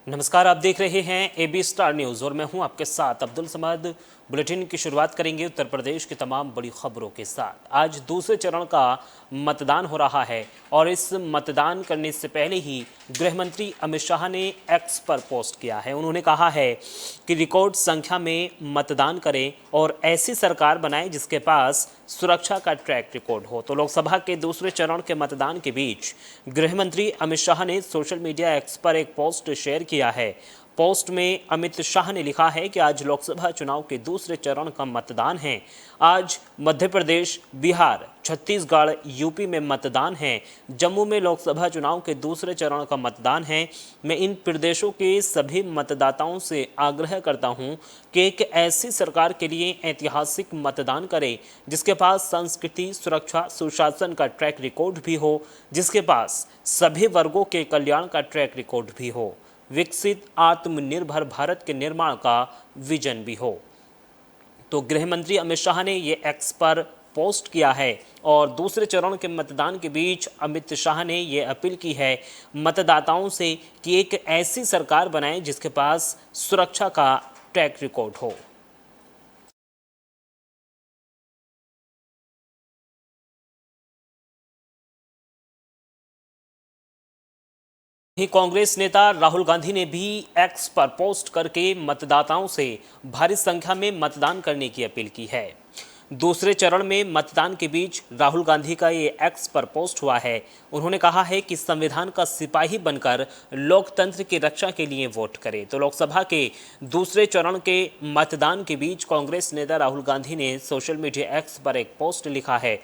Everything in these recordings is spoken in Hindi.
नमस्कार, आप देख रहे हैं एबी स्टार न्यूज और मैं हूं आपके साथ अब्दुल समद। बुलेटिन की शुरुआत करेंगे उत्तर प्रदेश की तमाम बड़ी खबरों के साथ। आज दूसरे चरण का मतदान हो रहा है और इस मतदान करने से पहले ही गृह मंत्री अमित शाह ने एक्स पर पोस्ट किया है। उन्होंने कहा है कि रिकॉर्ड संख्या में मतदान करें और ऐसी सरकार बनाएं जिसके पास सुरक्षा का ट्रैक रिकॉर्ड हो। तो लोकसभा के दूसरे चरण के मतदान के बीच गृह मंत्री अमित शाह ने सोशल मीडिया एक्स पर एक पोस्ट शेयर किया है। पोस्ट में अमित शाह ने लिखा है कि आज लोकसभा चुनाव के दूसरे चरण का मतदान है। आज मध्य प्रदेश, बिहार, छत्तीसगढ़, यूपी में मतदान है। जम्मू में लोकसभा चुनाव के दूसरे चरण का मतदान है। मैं इन प्रदेशों के सभी मतदाताओं से आग्रह करता हूं कि एक ऐसी सरकार के लिए ऐतिहासिक मतदान करें जिसके पास संस्कृति, सुरक्षा, सुशासन का ट्रैक रिकॉर्ड भी हो, जिसके पास सभी वर्गों के कल्याण का ट्रैक रिकॉर्ड भी हो, विकसित आत्मनिर्भर भारत के निर्माण का विजन भी हो। तो गृह मंत्री अमित शाह ने ये एक्स पर पोस्ट किया है और दूसरे चरण के मतदान के बीच अमित शाह ने ये अपील की है मतदाताओं से कि एक ऐसी सरकार बनाएं जिसके पास सुरक्षा का ट्रैक रिकॉर्ड हो। कांग्रेस नेता राहुल गांधी ने भी एक्स पर पोस्ट करके मतदाताओं से भारी संख्या में मतदान करने की अपील की है। दूसरे चरण में मतदान के बीच राहुल गांधी का ये एक्स पर पोस्ट हुआ है। उन्होंने कहा है कि संविधान का सिपाही बनकर लोकतंत्र की रक्षा के लिए वोट करें। तो लोकसभा के दूसरे चरण के मतदान के बीच कांग्रेस नेता राहुल गांधी ने सोशल मीडिया एक्स पर एक पोस्ट लिखा है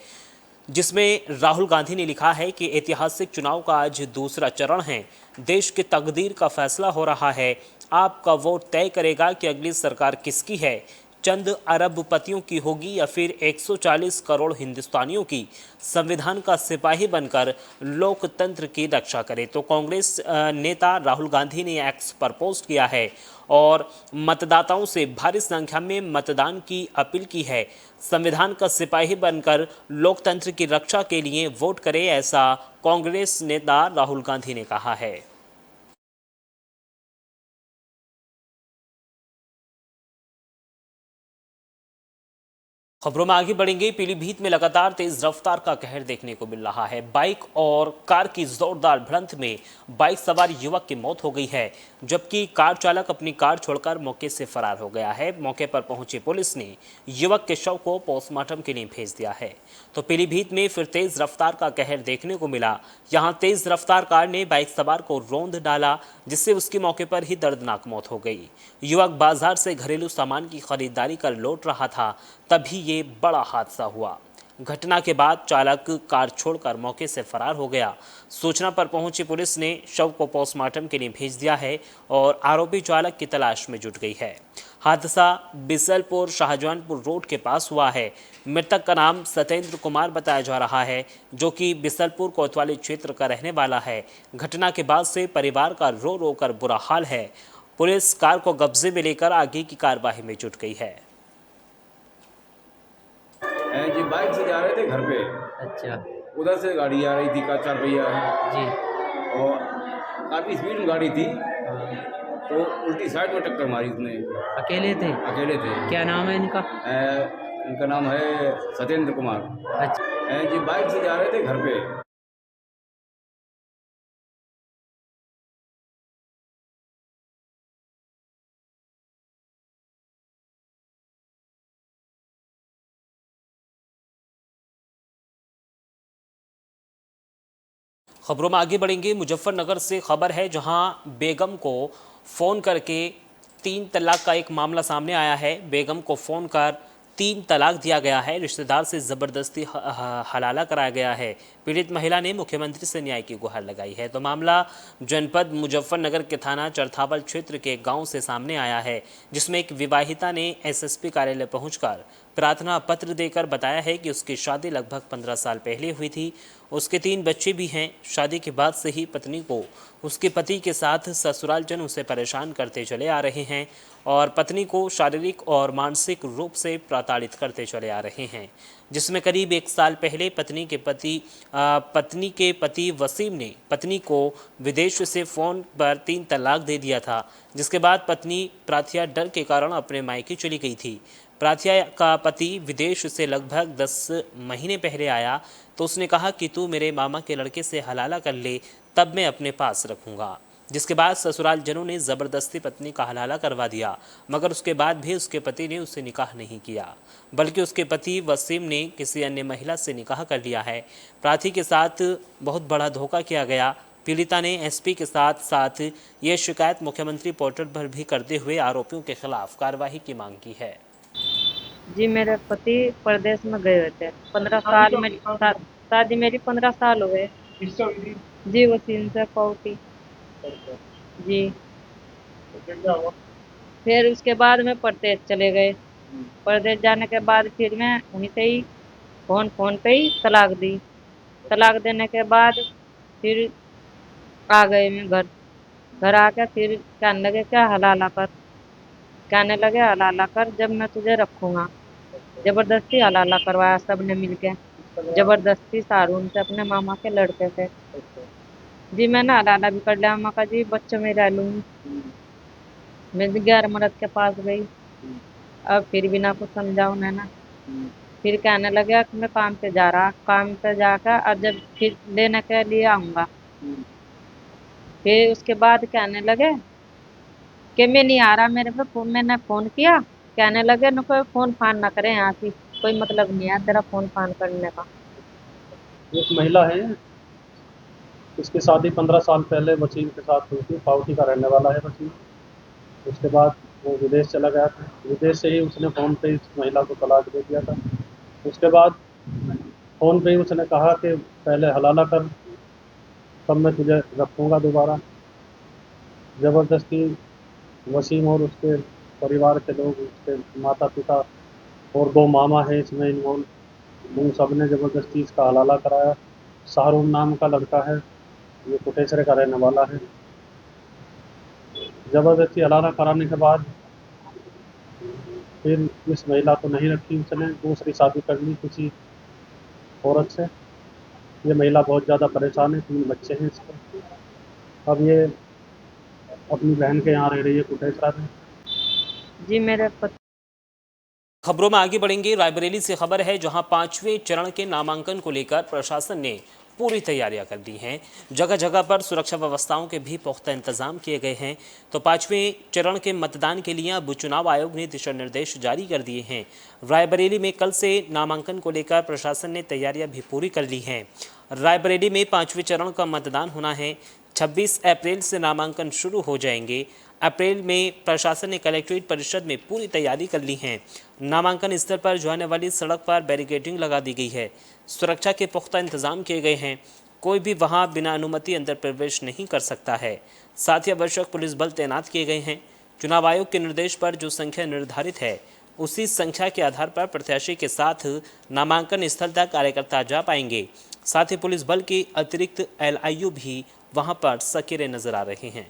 जिसमें राहुल गांधी ने लिखा है कि ऐतिहासिक चुनाव का आज दूसरा चरण है। देश की तकदीर का फैसला हो रहा है। आपका वोट तय करेगा कि अगली सरकार किसकी है, चंद अरबपतियों की होगी या फिर 140 करोड़ हिंदुस्तानियों की। संविधान का सिपाही बनकर लोकतंत्र की रक्षा करे। तो कांग्रेस नेता राहुल गांधी ने एक्स पर पोस्ट किया है और मतदाताओं से भारी संख्या में मतदान की अपील की है। संविधान का सिपाही बनकर लोकतंत्र की रक्षा के लिए वोट करें, ऐसा कांग्रेस नेता राहुल गांधी ने कहा है। खबरों में आगे बढ़ेंगे। पीलीभीत में लगातार तेज रफ्तार का कहर देखने को मिल रहा है। बाइक और कार की जोरदार भिड़ंत में बाइक सवार युवक की मौत हो गई है, जबकि कार चालक अपनी कार छोड़कर मौके से फरार हो गया है। मौके पर पहुंची पुलिस ने युवक के शव को पोस्टमार्टम के लिए भेज दिया है। तो पीलीभीत में फिर तेज रफ्तार का कहर देखने को मिला। यहाँ तेज रफ्तार कार ने बाइक सवार को रौंद डाला, जिससे उसकी मौके पर ही दर्दनाक मौत हो गई। युवक बाजार से घरेलू सामान की खरीदारी कर लौट रहा था, तभी ये बड़ा हादसा हुआ। घटना के बाद चालक कार छोड़कर मौके से फरार हो गया। सूचना पर पहुंची पुलिस ने शव को पोस्टमार्टम के लिए भेज दिया है और आरोपी चालक की तलाश में जुट गई है। हादसा बिसलपुर शाहजहानपुर रोड के पास हुआ है। मृतक का नाम सत्येंद्र कुमार बताया जा रहा है, जो कि बिसलपुर कोतवाली क्षेत्र का रहने वाला है। घटना के बाद से परिवार का रो रो कर बुरा हाल है। पुलिस कार को कब्जे में लेकर आगे की कार्यवाही में जुट गई है। जी बाइक से जा रहे थे घर पे। अच्छा। उधर से गाड़ी आ रही थी का 4 पहिया जी। और काफ़ी स्पीड में गाड़ी थी, हाँ। तो उल्टी साइड में टक्कर मारी उसने। अकेले थे? अकेले थे। क्या नाम है इनका? इनका नाम है सत्येंद्र कुमार। अच्छा। जी बाइक से जा रहे थे घर पे। खबरों में आगे बढ़ेंगे। मुजफ्फरनगर से खबर है, जहां बेगम को फ़ोन करके 3 तलाक का एक मामला सामने आया है। बेगम को फ़ोन कर 3 तलाक दिया गया है। रिश्तेदार से ज़बरदस्ती हलाला कराया गया है। पीड़ित महिला ने मुख्यमंत्री से न्याय की गुहार लगाई है। तो मामला जनपद मुजफ्फरनगर के थाना चरथावल क्षेत्र के गांव से सामने आया है, जिसमें एक विवाहिता ने एसएसपी कार्यालय पहुंचकर प्रार्थना पत्र देकर बताया है कि उसकी शादी लगभग 15 साल पहले हुई थी। उसके 3 बच्चे भी हैं। शादी के बाद से ही पत्नी को उसके पति के साथ ससुरालजन उसे परेशान करते चले आ रहे हैं और पत्नी को शारीरिक और मानसिक रूप से प्रताड़ित करते चले आ रहे हैं, जिसमें करीब 1 साल पहले पत्नी के पति वसीम ने पत्नी को विदेश से फ़ोन पर 3 तलाक दे दिया था, जिसके बाद पत्नी प्राथिया डर के कारण अपने मायके चली गई थी। प्राथिया का पति विदेश से लगभग 10 महीने पहले आया तो उसने कहा कि तू मेरे मामा के लड़के से हलाला कर ले, तब मैं अपने पास रखूँगा। जिसके बाद ससुराल जनों ने ज़बरदस्ती पत्नी का हलाला करवा दिया, मगर उसके बाद भी उसके पति ने उससे निकाह नहीं किया, बल्कि उसके पति वसीम ने किसी अन्य महिला से निकाह कर लिया है। प्रार्थी के साथ बहुत बड़ा धोखा किया गया। पीड़िता ने एसपी के साथ ये शिकायत मुख्यमंत्री पोर्टल पर भी करते हुए आरोपियों के खिलाफ कार्रवाई की मांग की है। जी मेरे पति प्रदेश में गए हुए थे 15 साल में शादी मेरी 15 साल हो गए। किससे हुई थी? जी वसीम से पौटी। जी तो फिर क्या हुआ? फिर उसके बाद में परदेश चले गए। परदेश जाने के बाद फिर मैं वहीं से ही फोन पे ही तलाक दी। तलाक देने के बाद फिर आ गए मैं घर आके फिर कहने लगे क्या हलाला कर, कहने लगे हलाला कर जब मैं तुझे रखूँगा। ज़बरदस्ती हलाला करवाया सबने मिलके, ज़बरदस्ती सारून से अपने मामा के लड़के से। जी मैंने हलाला भी कर लिया। मामा का जी बच्चों में रह लूँगी। मैं भी गैर मर्द के पास गई। अब फिर भी ना कुछ समझा उन्होंने। फिर कहने लगे कि मैं काम पे जा रहा, काम पे जाकर और जब फिर लेने के लिए आऊँगा। फिर उसके बाद कहने लगे कि मैं नहीं आ रहा, मेरे पे मैंने फ़ोन किया, कहने लगे न कोई फ़ोन फान ना करें, यहाँ की कोई मतलब नहीं है तेरा फ़ोन फान करने का। एक महिला है, इसकी शादी 15 साल पहले वसीम के साथ हुई थी। पावती का रहने वाला है वसीम। उसके बाद वो विदेश चला गया था। विदेश से ही उसने फ़ोन पे इस महिला को तलाक दे दिया था। उसके बाद फ़ोन पे ही उसने कहा कि पहले हलाला कर, तब मैं तुझे रखूँगा दोबारा। ज़बरदस्ती वसीम और उसके परिवार के लोग, उसके माता पिता और 2 मामा हैं इसमें इन्वॉल्व, उन सब ने ज़बरदस्ती इसका हलाला कराया। शाहरुख नाम का लड़का है, ये कोटेसरे का रहने वाला है। ज़बरदस्ती हलाला कराने के बाद फिर इस महिला को नहीं रखी उसने, दूसरी शादी कर ली किसी औरत से। ये महिला बहुत ज़्यादा परेशान है, 3 बच्चे हैं इसके। अब ये अपनी बहन के यहाँ रह रही है कोटेसरा में। जी मेरे पति खबरों में आगे बढ़ेंगे। रायबरेली से खबर है, जहां 5वें चरण के नामांकन को लेकर प्रशासन ने पूरी तैयारियां कर दी हैं। जगह जगह पर सुरक्षा व्यवस्थाओं के भी पुख्ता इंतजाम किए गए हैं। तो 5वें चरण के मतदान के लिए अब चुनाव आयोग ने दिशा निर्देश जारी कर दिए हैं। रायबरेली में कल से नामांकन को लेकर प्रशासन ने तैयारियां भी पूरी कर ली हैं। रायबरेली में 5वें चरण का मतदान होना है। 26 अप्रैल से नामांकन शुरू हो जाएंगे। अप्रैल में प्रशासन ने कलेक्ट्रेट परिषद में पूरी तैयारी कर ली है। नामांकन स्थल पर जाने वाली सड़क पर बैरिकेडिंग लगा दी गई है। सुरक्षा के पुख्ता इंतजाम किए गए हैं। कोई भी वहां बिना अनुमति अंदर प्रवेश नहीं कर सकता है। साथ ही आवश्यक पुलिस बल तैनात किए गए हैं। चुनाव आयोग के निर्देश पर जो संख्या निर्धारित है, उसी संख्या के आधार पर प्रत्याशी के साथ नामांकन स्थल तक कार्यकर्ता जा पाएंगे। साथ ही पुलिस बल के अतिरिक्त LIU भी वहां पर सक्रिय नजर आ रहे हैं।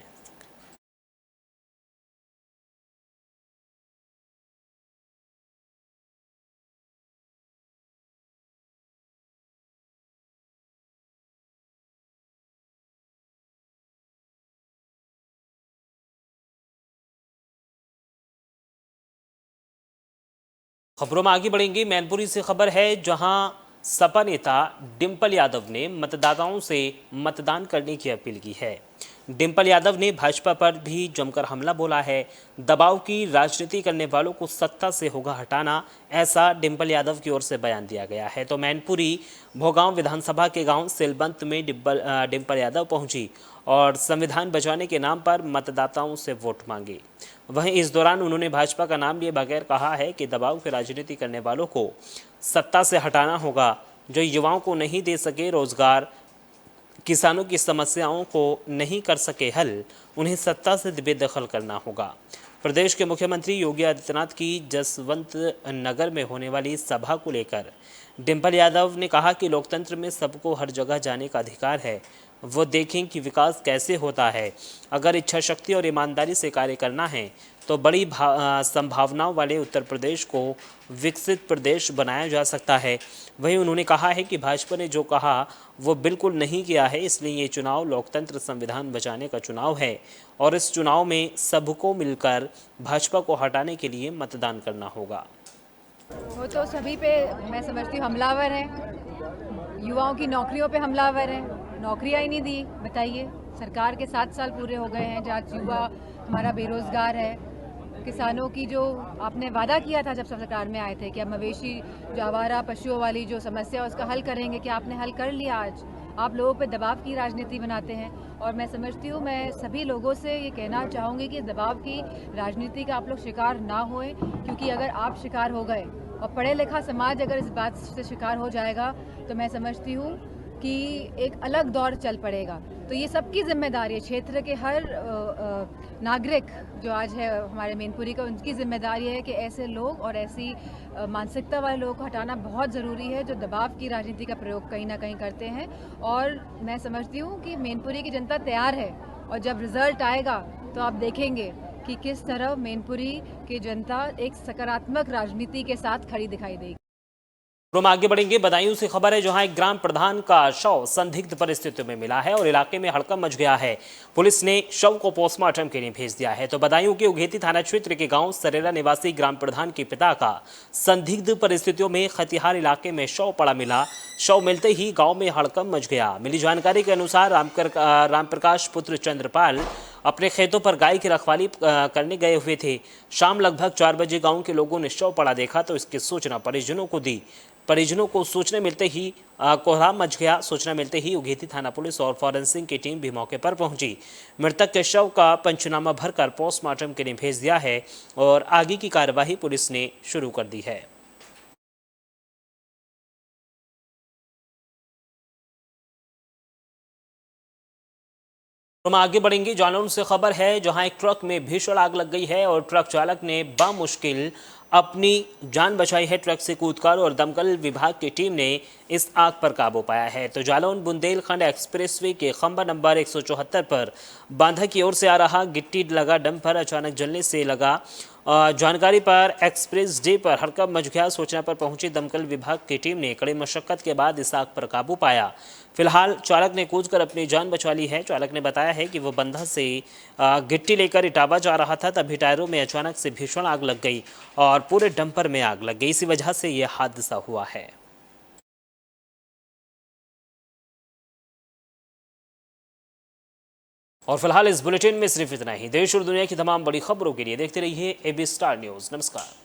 खबरों में आगे बढ़ेंगे। मैनपुरी से खबर है, जहां सपा नेता डिंपल यादव ने मतदाताओं से मतदान करने की अपील की है। डिंपल यादव ने भाजपा पर भी जमकर हमला बोला है। दबाव की राजनीति करने वालों को सत्ता से होगा हटाना, ऐसा डिंपल यादव की ओर से बयान दिया गया है। तो मैनपुरी भोगांव विधानसभा के गांव सिलबंत में डिंपल यादव पहुंची और संविधान बचाने के नाम पर मतदाताओं से वोट मांगे। वहीं इस दौरान उन्होंने भाजपा का नाम लिए बगैर कहा है कि दबाव की राजनीति करने वालों को सत्ता से हटाना होगा। जो युवाओं को नहीं दे सके रोजगार, किसानों की समस्याओं को नहीं कर सके हल, उन्हें सत्ता से बेदखल करना होगा। प्रदेश के मुख्यमंत्री योगी आदित्यनाथ की जसवंत नगर में होने वाली सभा को लेकर डिंपल यादव ने कहा कि लोकतंत्र में सबको हर जगह जाने का अधिकार है। वो देखें कि विकास कैसे होता है। अगर इच्छा शक्ति और ईमानदारी से कार्य करना है तो बड़ी संभावनाओं वाले उत्तर प्रदेश को विकसित प्रदेश बनाया जा सकता है। वहीं उन्होंने कहा है कि भाजपा ने जो कहा वो बिल्कुल नहीं किया है, इसलिए ये चुनाव लोकतंत्र संविधान बचाने का चुनाव है और इस चुनाव में सबको मिलकर भाजपा को हटाने के लिए मतदान करना होगा। वो तो सभी पे मैं समझती हूँ हमलावर है, युवाओं की नौकरियों पे हमलावर है, नौकरियाँ ही नहीं दी। बताइए, सरकार के 7 साल पूरे हो गए हैं जहाँ युवा हमारा बेरोजगार है। किसानों की जो आपने वादा किया था जब सरकार में आए थे कि अब मवेशी जो आवारा पशुओं वाली जो समस्या है उसका हल करेंगे, कि आपने हल कर लिया। आज आप लोगों पे दबाव की राजनीति बनाते हैं और मैं समझती हूँ, मैं सभी लोगों से ये कहना चाहूँगी कि दबाव की राजनीति का आप लोग शिकार ना होएं, क्योंकि अगर आप शिकार हो गए और पढ़े लिखा समाज अगर इस बात से शिकार हो जाएगा तो मैं समझती हूँ कि एक अलग दौर चल पड़ेगा। तो ये सबकी जिम्मेदारी है, क्षेत्र के हर नागरिक जो आज है हमारे मैनपुरी का, उनकी जिम्मेदारी है कि ऐसे लोग और ऐसी मानसिकता वाले लोगों को हटाना बहुत ज़रूरी है जो दबाव की राजनीति का प्रयोग कहीं ना कहीं करते हैं। और मैं समझती हूँ कि मैनपुरी की जनता तैयार है और जब रिजल्ट आएगा तो आप देखेंगे कि किस तरह मैनपुरी की जनता एक सकारात्मक राजनीति के साथ खड़ी दिखाई देगी। हम आगे बढ़ेंगे। बदायूं से खबर है, जहां एक ग्राम प्रधान का शव संदिग्ध परिस्थितियों में मिला है और इलाके में हड़कंप मच गया है। पुलिस ने शव को पोस्टमार्टम के लिए भेज दिया है। तो बदायूं के उघेती थाना क्षेत्र के गांव सरेरा निवासी ग्राम प्रधान के पिता का संदिग्ध परिस्थितियों में खतिहार इलाके में शव पड़ा मिला। शव मिलते ही गांव में हड़कंप मच गया। मिली जानकारी के अनुसार रामप्रकाश पुत्र चंद्रपाल अपने खेतों पर गाय की रखवाली करने गए हुए थे। शाम लगभग 4 बजे गांव के लोगों ने शव पड़ा देखा तो इसकी सूचना परिजनों को दी। परिजनों को सूचना मिलते ही कोहराम मच गया। सूचना मिलते ही उघेती थाना पुलिस और फॉरेंसिक की टीम भी मौके पर पहुंची। मृतक के शव का पंचनामा भरकर पोस्टमार्टम के लिए भेज दिया है और आगे की कार्यवाही पुलिस ने शुरू कर दी है। हम आगे बढ़ेंगे। जालौन से खबर है, जहां एक ट्रक में भीषण आग लग गई है और ट्रक चालक ने बामुश्किल अपनी जान बचाई है। ट्रक से कूदकर और दमकल विभाग की टीम ने इस आग पर काबू पाया है। तो जालौन बुंदेलखंड एक्सप्रेसवे के खंबा नंबर 174 पर बांधा की ओर से आ रहा गिट्टी लगा डंपर अचानक जलने से लगा। जानकारी पर एक्सप्रेस डे पर हड़कंप मच गया। सूचना पर पहुंची दमकल विभाग की टीम ने कड़ी मशक्कत के बाद इस आग पर काबू पाया। फिलहाल चालक ने कूदकर अपनी जान बचा ली है। चालक ने बताया है कि वो बंधा से गिट्टी लेकर इटावा जा रहा था, तभी टायरों में अचानक से भीषण आग लग गई और पूरे डंपर में आग लग गई। इसी वजह से यह हादसा हुआ है। और फिलहाल इस बुलेटिन में सिर्फ इतना ही। देश और दुनिया की तमाम बड़ी खबरों के लिए देखते रहिए AB स्टार न्यूज़। नमस्कार।